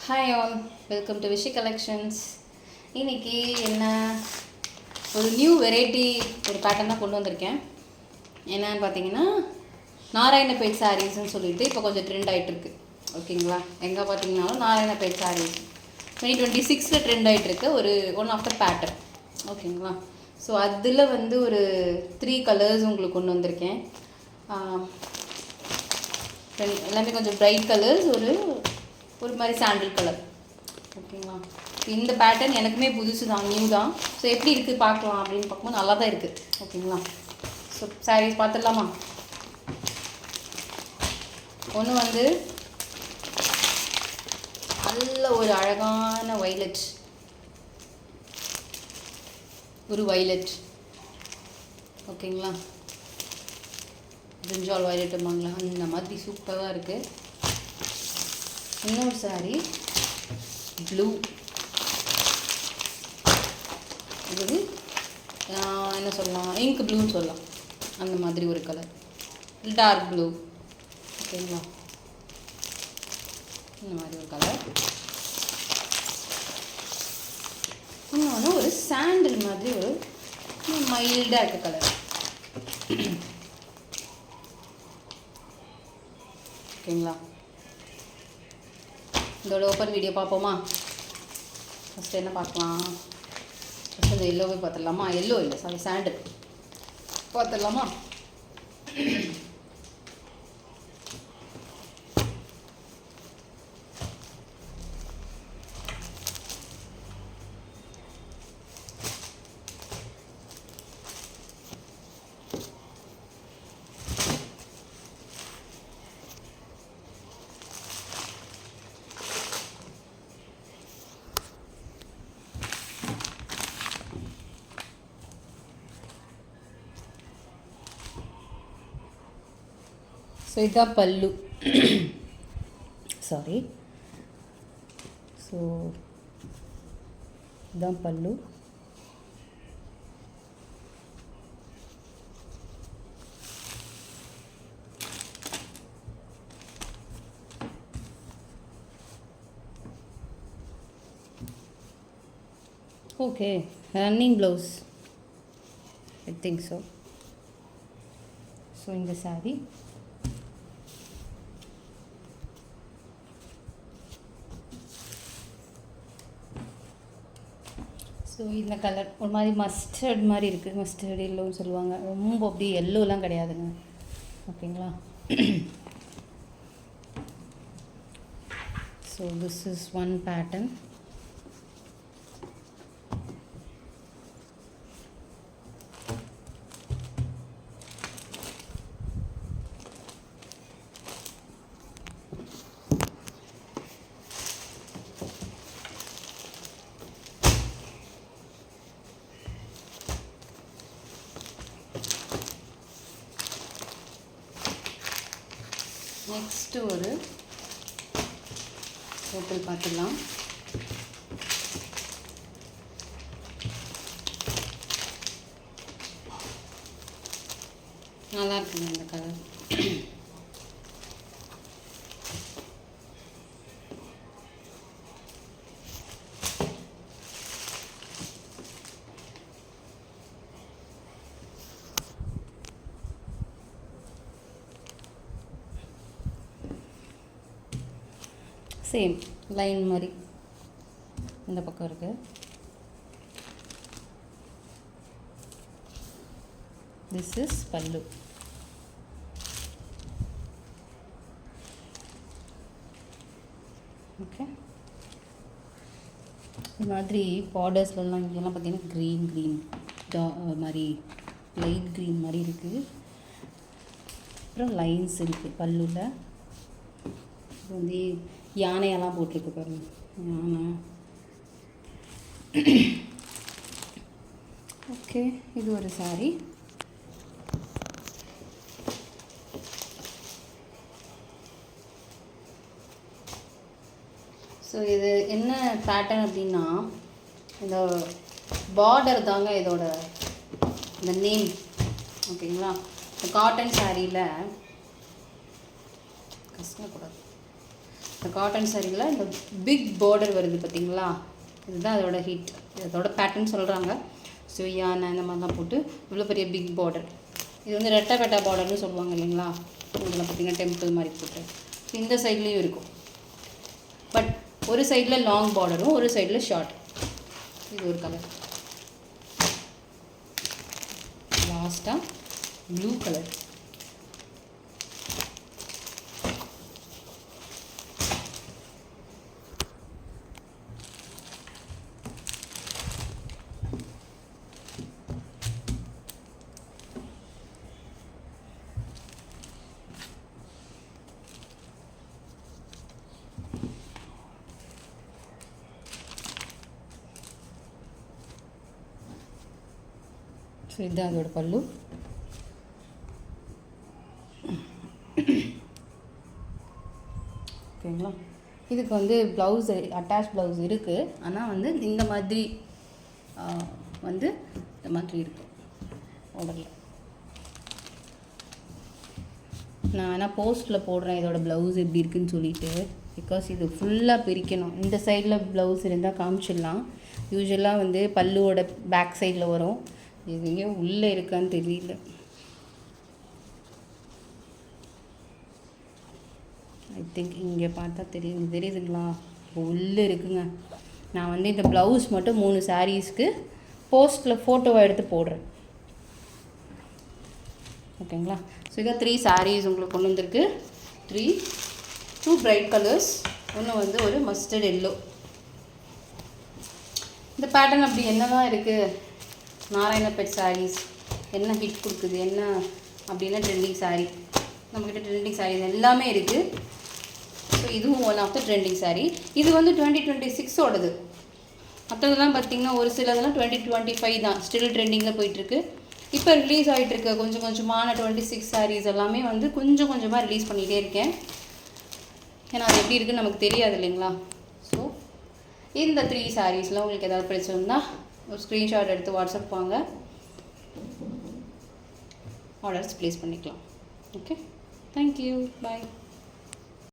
Hi all, welcome to Vichy collections. இன்றைக்கி என்ன ஒரு நியூ வெரைட்டி ஒரு பேட்டர்ன் தான் கொண்டு வந்திருக்கேன். என்னன்னு பார்த்தீங்கன்னா நாராயணபேட் சாரீஸ்ன்னு சொல்லிட்டு இப்போ கொஞ்சம் ட்ரெண்ட் ஆகிட்டுருக்கு. ஓகேங்களா, எங்கே பார்த்தீங்கன்னாலும் நாராயணபேட் சாரீஸ் 2026 ட்ரெண்ட் ஆகிட்டுருக்கு. ஒரு ஒன் ஆஃப் த பேட்டர்ன். ஓகேங்களா, ஸோ அதில் ஒரு 3 கலர்ஸ் உங்களுக்கு கொண்டு வந்திருக்கேன். எல்லாமே கொஞ்சம் பிரைட் கலர்ஸ், ஒரு மாதிரி சாண்டில் கலர். ஓகேங்களா, இந்த பேட்டர்ன் எனக்குமே புதுசு தான், நியூ தான். ஸோ எப்படி இருக்குது பார்க்கலாம் அப்படின்னு பார்க்கும்போது நல்லா தான் இருக்குது. ஓகேங்களா, ஸோ சாரீஸ் பார்த்துடலாமா? ஒன்று நல்ல ஒரு அழகான வைலட், ஒரு வைலட். ஓகேங்களா, பிரிஞ்சால் வைலட்டுமாங்களா, அந்த மாதிரி சூப்பராக இருக்குது. இன்னொரு சாரீ ப்ளூ, இது என்ன சொல்லலாம், இங்க் ப்ளூன்னு சொல்லலாம். அந்த மாதிரி ஒரு கலர், டார்க் ப்ளூ. ஓகேங்களா, இந்த மாதிரி ஒரு கலர். இன்னொன்று ஒரு சாண்டில் மாதிரி ஒரு மைல்டாக இருக்க கலர். ஓகேங்களா, இதோட ஓப்பன் வீடியோ பார்ப்போமா? ஃபஸ்ட்டு என்ன பார்க்கலாம்? ஃபஸ்ட்டு இந்த எல்லோவே பார்த்துடலாமா? எல்லோ இல்லை, சாரி, சாண்டில் பார்த்துடலாமா? ஸோ இதுதான் பல்லு. சாரி, ஸோ இதுதான் பல்லு. Okay, running blouse, I think so. So இந்த சாரி ஸோ இந்த கலர் ஒரு மாதிரி மஸ்டர்ட் மாதிரி இருக்குது. மஸ்டர்ட் எல்லோன்னு சொல்லுவாங்க. ரொம்ப அப்படி எல்லோலாம் கிடையாதுங்க. ஓகேங்களா, so this is one pattern. Next ஒரு ஹோட்டல் பார்த்துடலாம். நல்லா இருக்குங்க இந்த கலர். சேம் லைன் மாதிரி இந்த பக்கம் இருக்குது. திஸ் இஸ் பல்லு. ஓகே, இது மாதிரி பார்டர்ஸ்லாம் இங்கெல்லாம் பார்த்தீங்கன்னா க்ரீன் மாதிரி லைட் க்ரீன் மாதிரி இருக்குது. அப்புறம் லைன்ஸ் இருக்குது பல்லுவில். இது யானையெல்லாம் போட்டிருக்கு பாருங்க, யானை. ஓகே, இது ஒரு சாரி. ஸோ இது என்ன பேட்டர்ன் அப்படின்னா, இந்த பார்டர் தாங்க இதோட இந்த நேம். ஓகேங்களா, இந்த காட்டன் சாரியில் கஷ்டப்படக்கூடாது. இந்த காட்டன் சாரியில் இந்த பிக் பார்டர் வருது பார்த்தீங்களா, இதுதான் அதோட ஹிட். அதோட பேட்டர்ன் சொல்கிறாங்க. ஸோ யானை இந்த மாதிரிலாம் போட்டு இவ்வளோ பெரிய பிக் பார்டர். இது வந்து ரெட்டை பெட்டா பார்டர்னு சொல்லுவாங்க இல்லைங்களா, இதில் பார்த்திங்கன்னா டெம்பிள் மாதிரி போட்டு. இந்த சைட்லேயும் இருக்கும், பட் ஒரு சைடில் லாங் பார்டரும் ஒரு சைடில் ஷார்ட். இது ஒரு கலர். லாஸ்ட்டாக ப்ளூ கலர். ஸோ இதுதான் அதோட பல்லு. ஓகேங்களா. இதுக்கு வந்து ப்ளவுஸ் அட்டாச் ப்ளவுஸ் இருக்குது, ஆனால் வந்து இந்த மாதிரி வந்து இந்த மாதிரி இருக்குது உடலில். நான் வேணால் போஸ்ட்டில் போடுறேன் இதோட ப்ளவுஸ் எப்படி இருக்குன்னு சொல்லிட்டு. பிகாஸ் இது ஃபுல்லாக பிரிக்கணும். இந்த சைடில் ப்ளவுஸ் இருந்தால் காமிச்சிடலாம். யூஸ்வலாக வந்து பல்லுவோட பேக் சைடில் வரும். இது எங்கேயோ உள்ளே இருக்கான்னு தெரியல. ஐ திங்க் இங்கே பார்த்தா தெரியுதுங்களா, உள்ளே இருக்குங்க. நான் வந்து இந்த ப்ளவுஸ் மட்டும் 3 சாரீஸ்க்கு போஸ்ட்டில் ஃபோட்டோவை எடுத்து போடுறேன். ஓகேங்களா. ஸோ இதான் 3 சாரீஸ் உங்களுக்கு கொண்டு வந்திருக்கு. 2 பிரைட் கலர்ஸ், ஒன்று வந்து ஒரு மஸ்டர்ட் எல்லோ. இந்த பேட்டர்ன் அப்படி என்ன தான் இருக்குது, நாராயணபேட் சாரீஸ் என்ன ஹிட் கொடுக்குது என்ன அப்படின்னா ட்ரெண்டிங் சாரீ. நம்மக்கிட்ட ட்ரெண்டிங் சாரீஸ் எல்லாமே இருக்குது. ஸோ இதுவும் one of the trending sari. இது வந்து 2026ஓடது. மற்றதெல்லாம் பார்த்திங்கன்னா ஒரு சிலதெல்லாம் 2025 தான் ஸ்டில் ட்ரெண்டிங்கில் போயிட்டுருக்கு. இப்போ ரிலீஸ் ஆகிட்டுருக்க கொஞ்சம் கொஞ்சமான 26 சாரீஸ் எல்லாமே வந்து கொஞ்சம் கொஞ்சமாக ரிலீஸ் பண்ணிகிட்டே இருக்கேன். ஏன்னா அது எப்படி இருக்குன்னு நமக்கு தெரியாது இல்லைங்களா. ஸோ இந்த 3 சாரீஸில் உங்களுக்கு ஏதாவது பிடிச்சிருந்தா ஒரு ஸ்க்ரீன்ஷாட் எடுத்து வாட்ஸ்அப் வாங்க, ஆர்டர்ஸ் ப்ளேஸ் பண்ணிக்கலாம். ஓகே, தேங்க்யூ, பாய்.